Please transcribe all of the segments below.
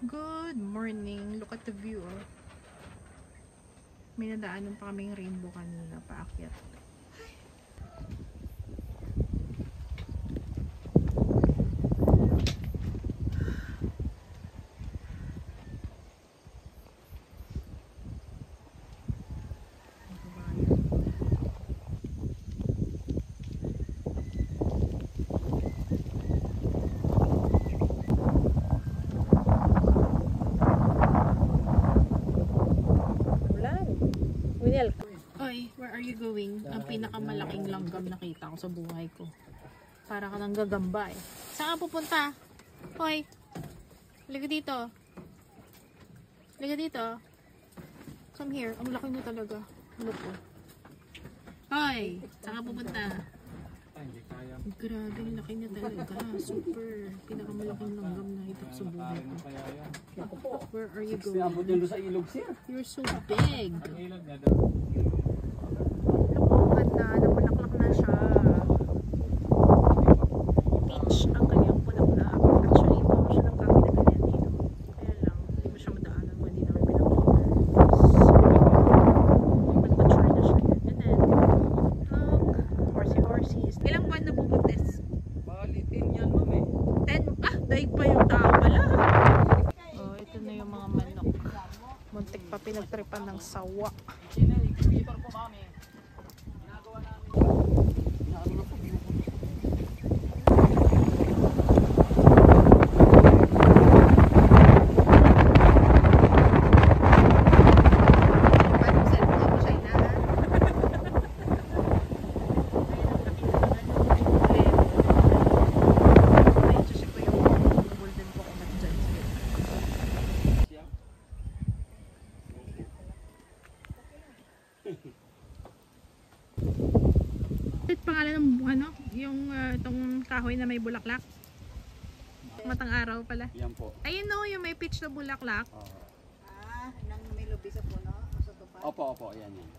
Good morning. Look at the view. Oh. May nadaanan pa kaming rainbow kanina paakyat. Oy, where are you going? Ang pinakamalaking langgam nakita ko sa buhay ko. Para ka nang gagamba eh. Saan ka pupunta? Hoy, liga dito. Liga dito. Come here. Ang laki na talaga. Look po. Hoy, saan ka pupunta? Grabe, ang laki na talaga. Super. Pinakamalaking langgam na ito sa buhay ko. Where are you going? You're so big. Namulaklak na siya. Peach ang kanyang bulaklak. Actually, ito ako siya ng kami na ganyan dito. Kaya lang, hindi mo siya madaanan kung hindi namin pinag-cover. Nag-mature na siya. And then, look, horsey-horsies. Ilang buwan na bubuntis? Bali, 10 yan, ma'am eh. 10? Ah, daig pa yung tao pala. Oh, ito na yung mga manok. Muntik pa pinagtripan ng sawa. Incubator po, mami. Ginagawa namin. Pangalan ng ano, yung itong kahoy na may bulaklak. Matang araw pala. Yan po. Ayun no, yung may peach na bulaklak. Nang may lubi sa puno, sa tupad. Opo, yan yan.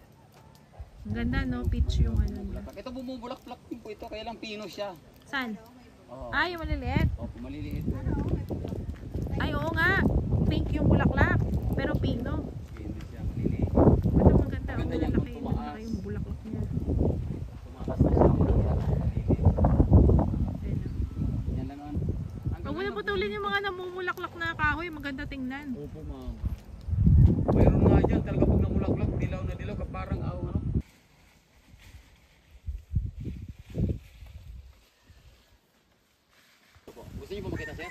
Ang ganda no, peach yung ano niya. Ito bumubulak-bulak din po ito, kaya lang pino siya. Saan? Oo. Ay, yung maliliit. Opo, maliliit po. Ay, oo nga. Pink yung bulaklak. Pero pino. Pino siya, maliliit. Ito maganda. Maganda Ang yan, lalaki tumaas. yung bulaklak niya. Tumakas na siya, maliliit. Ayun, no. Yan lang ang... Huwag mo na putulin yung mga namumulaklak na kahoy. Maganda tingnan. Opo, ma'am. Mayroon nga dyan, talaga pag namulaklak, dilaw na dilaw, parang ano. Gusto niyo po makita, sir?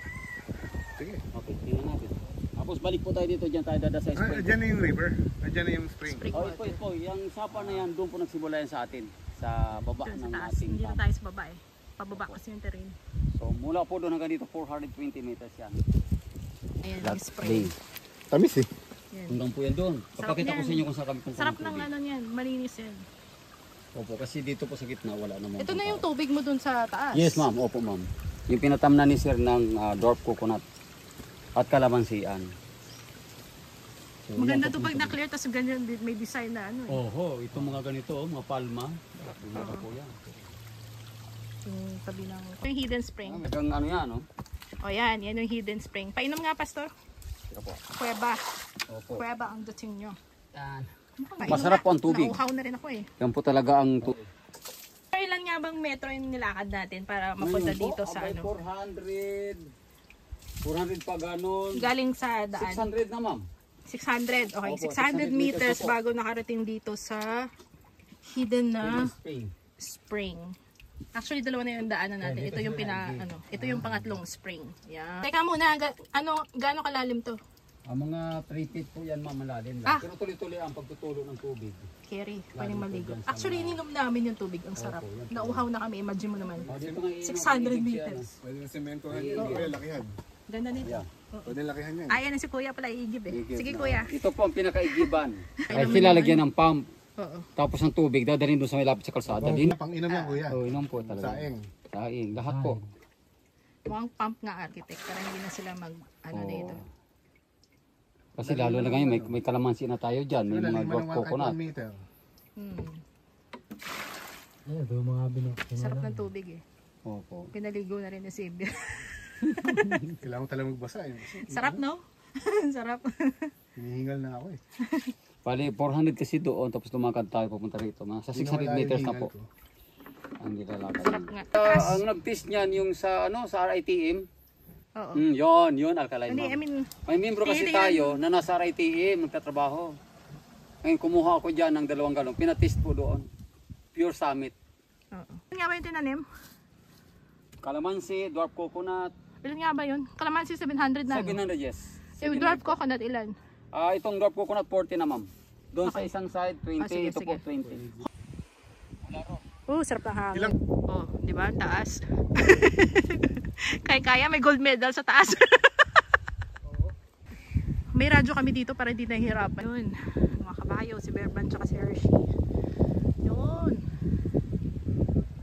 Sige. Okay, tingnan natin. Tapos balik po tayo dito, dyan tayo dada sa spring. Diyan na yung river. Diyan na yung spring. Spring Oh, water. ito, yung sapa na yan, doon po nagsimula yan sa atin. Sa baba Doon sa ng taas. ating Hindi na camp. tayo sa baba eh. Pababa kasi yung terrain. So mula po doon hanggang dito, 420 meters yan. Ayan, yung That's spring. Tamis eh. Yan. Hanggang po yan doon. Sarap Papakita ko yan. sa inyo kung saan kami pupunta. Sarap ng ano yan. Malinis yan. Opo, kasi dito po sa gitna wala namang. Ito na yung tubig mo dun sa taas. Yes ma'am, opo ma'am. Yung pinatamnan ni sir ng dwarf coconut at kalamansian. So, Maganda yan to po pag sa- na-clear, tapos ganyan may design na ano eh. Oho, itong mga ganito, mga palma. Bumata po yan. Yung tabi ng... Yung hidden spring. Hanggang ano yan, no? O yan, yan yung hidden spring. Painom nga, Pastor. Ito po. Kuweba. Opo. Kuweba ang dating nyo. Yan. Painom Masarap nga. po ang tubig. Nauuhaw na rin ako eh. Yan po talaga ang Ilan nga bang metro yung nilakad natin para mapunta dito sa ano? 400 pa ganon. Galing sa daan. 600 na ma'am. 600. Okay, Opo, 600 600 meters meters po. bago nakarating dito sa hidden na Spring. spring. Actually, dalawa na yung daanan natin. Ito yung ito yung pangatlong spring. Yan. Teka muna, gaano kalalim to? Ang mga 3 feet po yan ma'am, malalim Ah. lang. Pero tuloy-tuloy ang pagtutulo ng tubig. Carry, pwedeng Lalo po maligo. dyan sa Actually, mga- ininom namin yung tubig. Ang sarap. Opo, yan po. Nauuhaw na kami. Imagine mo naman. Dito nga iinom, 600 iigib siya, meters. Pwede na sementohan. Pwede lakihan. Ganda nito. Yeah. Pwede lakihan yan. Ayan na si Kuya pala iigib eh. Igib Sige na. Kuya. Ito po ang pinakaigiban. Ay naman silalagyan ng pump. Oo. Tapos ng tubig, dadalhin doon sa may lapit sa kalsada. Din. Pang-inom yan kuya. Oh, inom po talaga. Saing. Saing. Lahat po. Mukhang pump nga architect. Para hindi na sila mag Oo. dito. Kasi lalo na ngayon, may kalamansi na tayo dyan. May mga dwarf coconut. 1 meter. Sarap ng tubig eh. Opo. Pinaligo na rin ni Sylvia. Kailangan talaga magbasa eh. Sarap no? Sarap. Hinihingal na ako eh. Bali, 400 kasi doon, tapos lumakad tayo papunta rito. Mga sa 600 meters na po. Ang nilalakad. Sarap nga. Ang nag-test niyan yung sa sa RITM. Oo. Yun, Alkaline Hindi, I Ma'am. mean, May membro kasi Tinitingnan- tayo na nasa RITM, nagtatrabaho. Ngayon, kumuha ako dyan ng 2 galong. Pinatest po doon. Pure Summit. oo. Ilan nga ba yung tinanim? Calamansi, dwarf coconut. Ilan nga ba yun? Kalamansi 700 na. 700, yes. Yung dwarf coconut ilan? Itong dwarf coconut, 40 na ma'am. Doon sa isang side, 20. Sige, Ito sige. po, 20. Sarap ng hangin. Ilang? Oh, di ba? Taas. Kaya may gold medal sa taas. May radyo kami dito para hindi nahihirapan. Yun. Mga kabayo, si Berban tsaka si Hershey. Yun.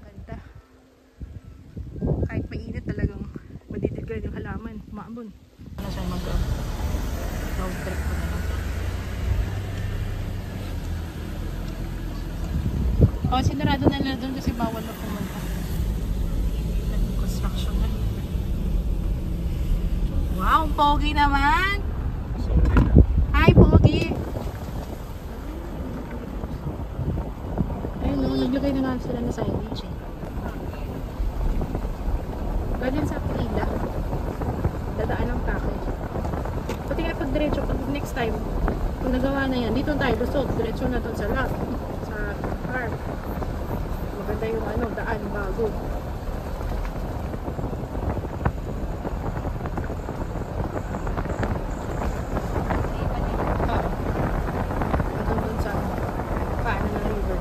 Ganda. Kahit mainit talagang madidilgan yung halaman. Maambon. Ano siya mag-road trip ko na lang. Oh, sinarado na nila doon kasi bawal na pumunta. Naging construction na. Wow, pogi naman! Hi, pogi! Ayun no, naglagay na nga sila na signage eh. Galing sa pila. Dadaan ang package. Pati nga pag diretso, pag next time, pag nagawa na yan, dito tayo lusot, diretso na doon sa lot, sa farm. Maganda yung daan bago. Hanggang doon sa paanan ng river.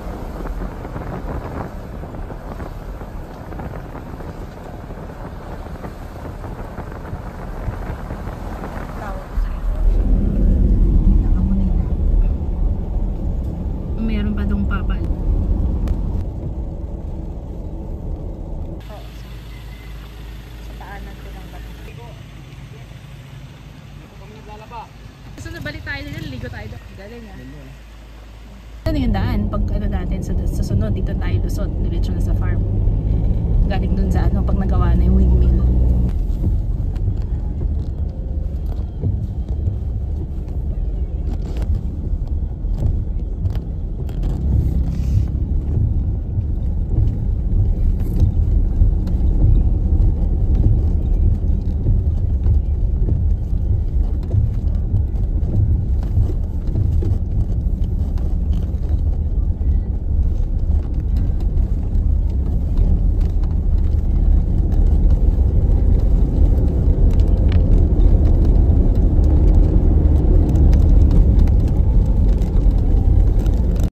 Tawag ko sa'yo. Meron pa dong papal. Sa paanan ko ng bato. So nabalik tayo dito, ligo tayo doon. Galing ah. Ano yung daan? Pag natin sa sunod, dito tayo lusot. Diretso na sa farm. Galing dun sa pag nagawa na yung windmill.